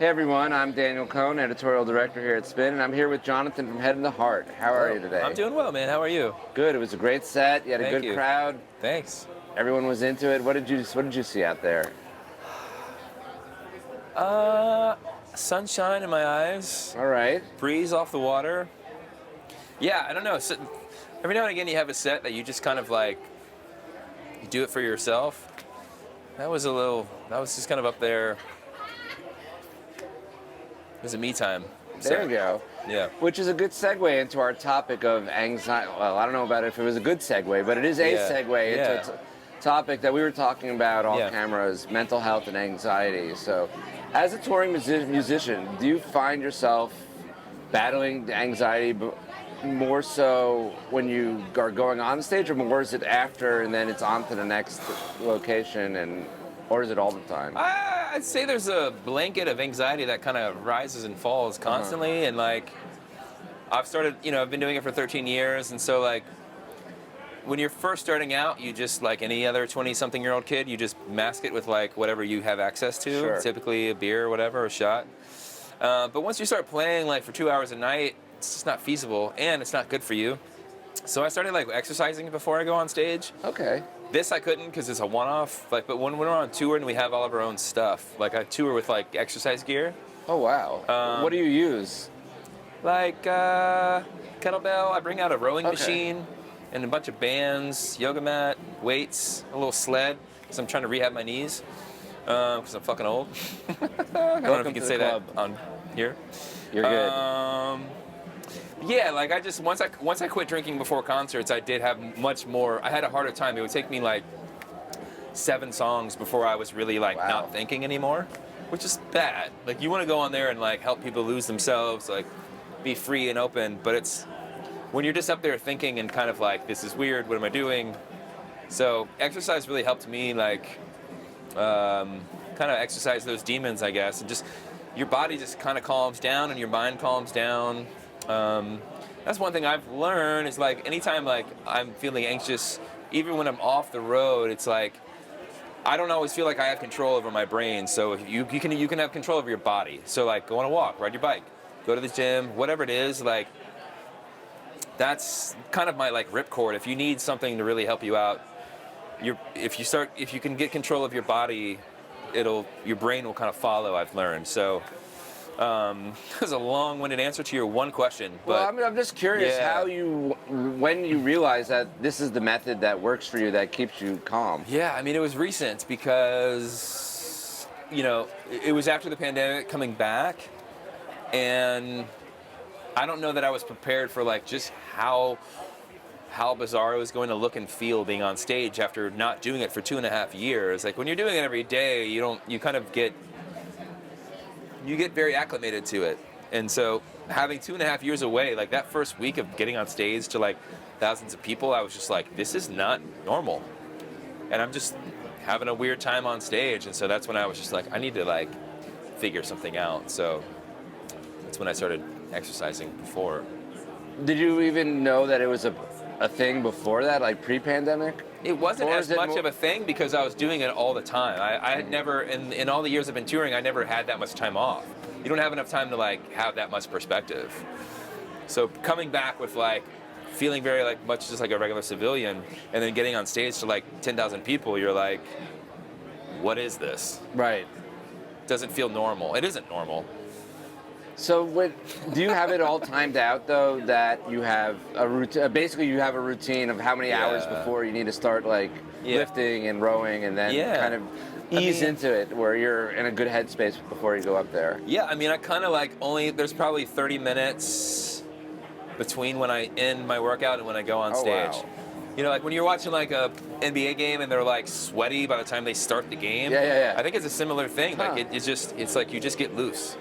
Hey everyone, I'm Daniel Kohn, editorial director here at Spin, and I'm here with Jonathan from Head in the Heart. How are you today? I'm doing well, man. How are you? Good. It was a great set. You had a Thank good you. crowd. Thanks. Everyone was into it. What did you see out there? Sunshine in my eyes. All right. Breeze off the water. Yeah, I don't know. So, every now and again, you have a set that you just kind of like you do it for yourself. That was just kind of up there. It was a me time. There you go. Yeah. Which is a good segue into our topic of anxiety. Well, I don't know about if it was a good segue, but it is a segue into a topic that we were talking about off cameras, mental health and anxiety. So, as a touring musician, do you find yourself battling anxiety more so when you are going on stage, or more is it after and then it's on to the next location, or is it all the time? I'd say there's a blanket of anxiety that kind of rises and falls constantly, and like I've been doing it for 13 years, and so like when you're first starting out, you just, like any other 20-something-year-old kid, you just mask it with like whatever you have access to, typically a beer or whatever, a shot. But once you start playing like for 2 hours a night, it's just not feasible, and it's not good for you. So I started like exercising before I go on stage. Okay. This I couldn't because it's a one-off. Like, but when we're on tour and we have all of our own stuff, like I tour with like exercise gear. Oh wow. What do you use? Like kettlebell. I bring out a rowing machine and a bunch of bands, yoga mat, weights, a little sled because I'm trying to rehab my knees because I'm fucking old. I don't know if you can say that on here. You're good. Yeah, like once I quit drinking before concerts, I did have much more. I had a harder time. It would take me like 7 songs before I was really like not thinking anymore, which is bad. Like you want to go on there and like help people lose themselves, like be free and open, but it's when you're just up there thinking and kind of like, this is weird, what am I doing? So exercise really helped me like kind of exercise those demons, I guess, and just your body just kind of calms down and your mind calms down. That's one thing I've learned is like anytime like I'm feeling anxious, even when I'm off the road, it's like I don't always feel like I have control over my brain. So you can have control over your body. So like go on a walk, ride your bike, go to the gym, whatever it is, like that's kind of my like ripcord. If you need something to really help you out, if you can get control of your body, your brain will kind of follow, I've learned. So that was a long-winded answer to your one question. But well, I'm just curious when you realize that this is the method that works for you, that keeps you calm. Yeah, I mean, it was recent because, it was after the pandemic coming back, and I don't know that I was prepared for like just how bizarre it was going to look and feel being on stage after not doing it for 2.5 years. Like when you're doing it every day, you get very acclimated to it. And so having 2.5 years away, like that first week of getting on stage to like thousands of people, I was just like, this is not normal. And I'm just having a weird time on stage. And so that's when I was just like, I need to like figure something out. So that's when I started exercising before. Did you even know that it was a thing before that, like pre-pandemic? It wasn't as much of a thing because I was doing it all the time. I had never, in all the years I've been touring, I never had that much time off. You don't have enough time to like have that much perspective. So coming back with like feeling very like much just like a regular civilian, and then getting on stage to like 10,000 people, you're like, what is this? Right. Doesn't feel normal. It isn't normal. So do you have it all timed out though, that you have a routine? Basically, you have a routine of how many hours before you need to start like lifting and rowing, and then kind of ease into it where you're in a good headspace before you go up there. Yeah, I mean, I kind of like there's probably 30 minutes between when I end my workout and when I go on stage. Wow. Like when you're watching like a NBA game and they're like sweaty by the time they start the game. Yeah. I think it's a similar thing. Like it's like you just get loose.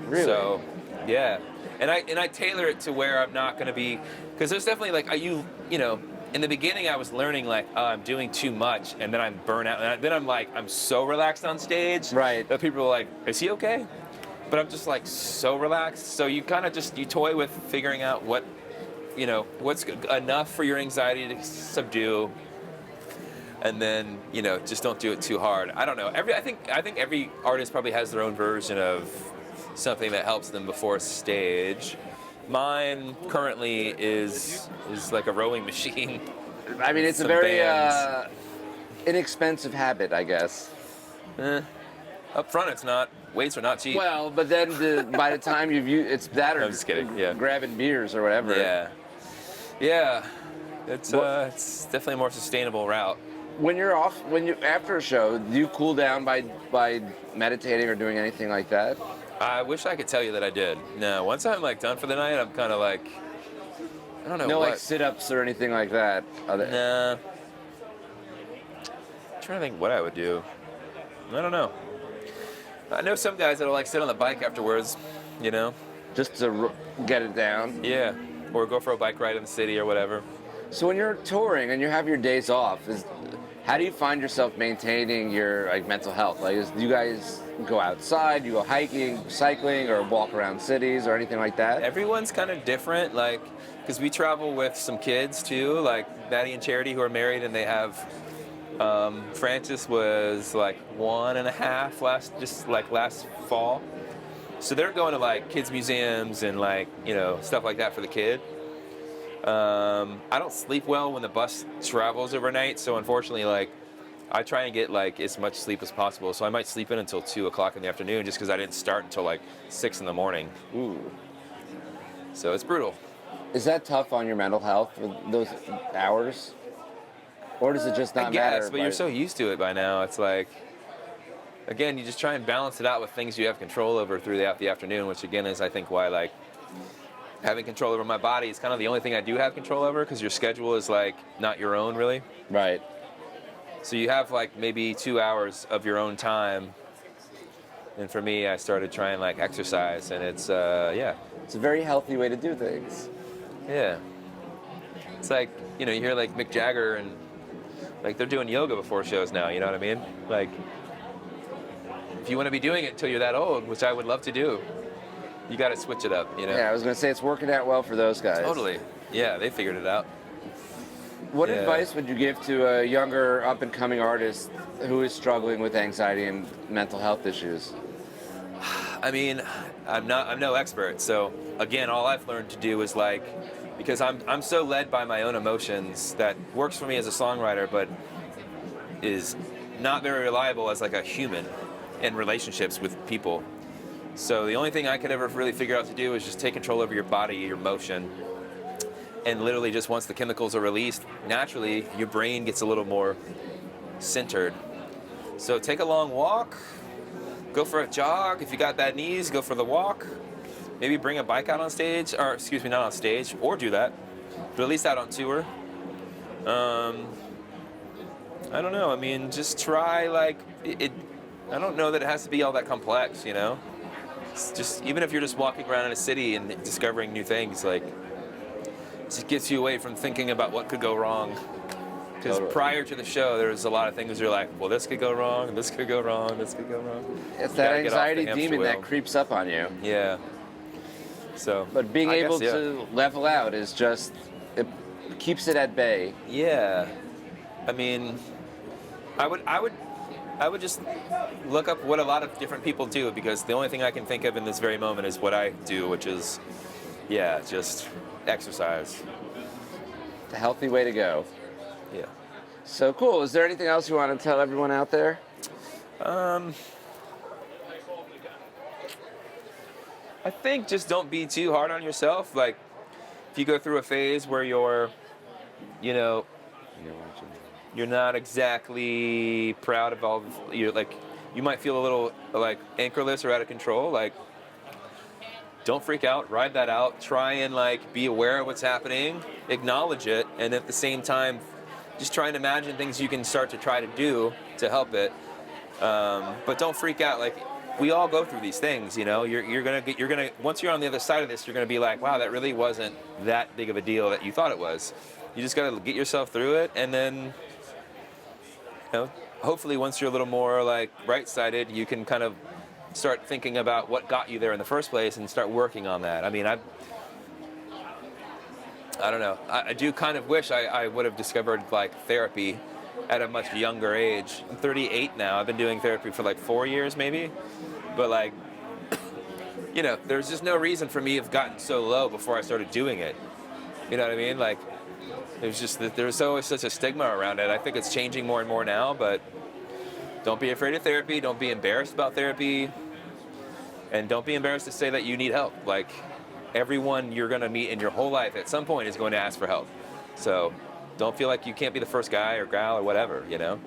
Really? So, yeah, and I tailor it to where I'm not going to be, because there's definitely like in the beginning I was learning like I'm doing too much, and then I'm burnt out, and then I'm so relaxed on stage, right, that people are like, is he okay? But I'm just like so relaxed. So you kind of you toy with figuring out what's enough for your anxiety to subdue. and then just don't do it too hard. I don't know. I think every artist probably has their own version of something that helps them before stage. Mine currently is like a rowing machine. I mean, it's a very inexpensive habit, I guess. Up front, it's not. Weights are not cheap. Well, but then by the time you've used, it's that or I'm just kidding. Yeah. grabbing beers or whatever. Yeah. It's definitely a more sustainable route. When you're after a show, do you cool down by meditating or doing anything like that? I wish I could tell you that I did. No, once I'm like done for the night, I'm kind of like, I don't know. No, what. like sit-ups or anything like that. Nah. I'm trying to think what I would do. I don't know. I know some guys that'll like sit on the bike afterwards, just to get it down. Yeah, or go for a bike ride in the city or whatever. So when you're touring and you have your days off, how do you find yourself maintaining your mental health? Like, do you guys go outside, you go hiking, cycling, or walk around cities or anything like that? Everyone's kind of different, because we travel with some kids too, like Maddie and Charity, who are married, and they have. Francis was like 1.5 last fall, so they're going to like kids museums and stuff like that for the kid. I don't sleep well when the bus travels overnight, so unfortunately I try and get as much sleep as possible. So I might sleep in until 2 o'clock in the afternoon just because I didn't start until 6 in the morning. Ooh. So it's brutal. Is that tough on your mental health with those hours? Or does it just not matter? I guess, but you're so used to it by now. It's again, you just try and balance it out with things you have control over throughout the afternoon, which again is, I think, why having control over my body is kind of the only thing I do have control over, because your schedule is not your own really. Right. So you have maybe 2 hours of your own time. And for me, I started trying exercise, and it's It's a very healthy way to do things. Yeah. It's you hear Mick Jagger and they're doing yoga before shows now, you know what I mean? If you want to be doing it until you're that old, which I would love to do, you got to switch it up, Yeah, I was going to say it's working out well for those guys. Totally. Yeah, they figured it out. What advice would you give to a younger, up-and-coming artist who is struggling with anxiety and mental health issues? I mean, I'm no expert, so again, all I've learned to do is because I'm so led by my own emotions, that works for me as a songwriter, but is not very reliable as a human in relationships with people. So the only thing I could ever really figure out to do is just take control over your body, your motion, and literally just once the chemicals are released, naturally your brain gets a little more centered. So take a long walk, go for a jog. If you got bad knees, go for the walk. Maybe bring a bike out on stage, or excuse me, not on stage, or do that, but at least out on tour. I don't know. I mean, just try it. I don't know that it has to be all that complex, It's just, even if you're just walking around in a city and discovering new things, it just gets you away from thinking about what could go wrong. Because prior to the show, there's a lot of things you're well, this could go wrong, this could go wrong, this could go wrong. It's that anxiety demon that creeps up on you. Yeah. So, but being able to level out is just, it keeps it at bay. Yeah. I mean, I would just look up what a lot of different people do, because the only thing I can think of in this very moment is what I do, which is, just exercise. It's a healthy way to go. Yeah. So cool. Is there anything else you want to tell everyone out there? I think just don't be too hard on yourself. If you go through a phase where you're not exactly proud of all, you might feel a little anchorless or out of control. Don't freak out, ride that out, try and be aware of what's happening, acknowledge it, and at the same time, just try and imagine things you can start to try to do to help it. But don't freak out. We all go through these things, You're gonna once you're on the other side of this, you're gonna be wow, that really wasn't that big of a deal that you thought it was. You just gotta get yourself through it, and then, hopefully once you're a little more right-sided, you can kind of start thinking about what got you there in the first place and start working on that. I mean, I don't know. I do kind of wish I would have discovered therapy at a much younger age. I'm 38 now. I've been doing therapy for like 4 years maybe. But like, you know, there's just no reason for me to have gotten so low before I started doing it. You know what I mean? Like, there's always such a stigma around it. I think it's changing more and more now, but don't be afraid of therapy. Don't be embarrassed about therapy. And don't be embarrassed to say that you need help. Like, everyone you're going to meet in your whole life at some point is going to ask for help. So don't feel like you can't be the first guy or gal or whatever, you know?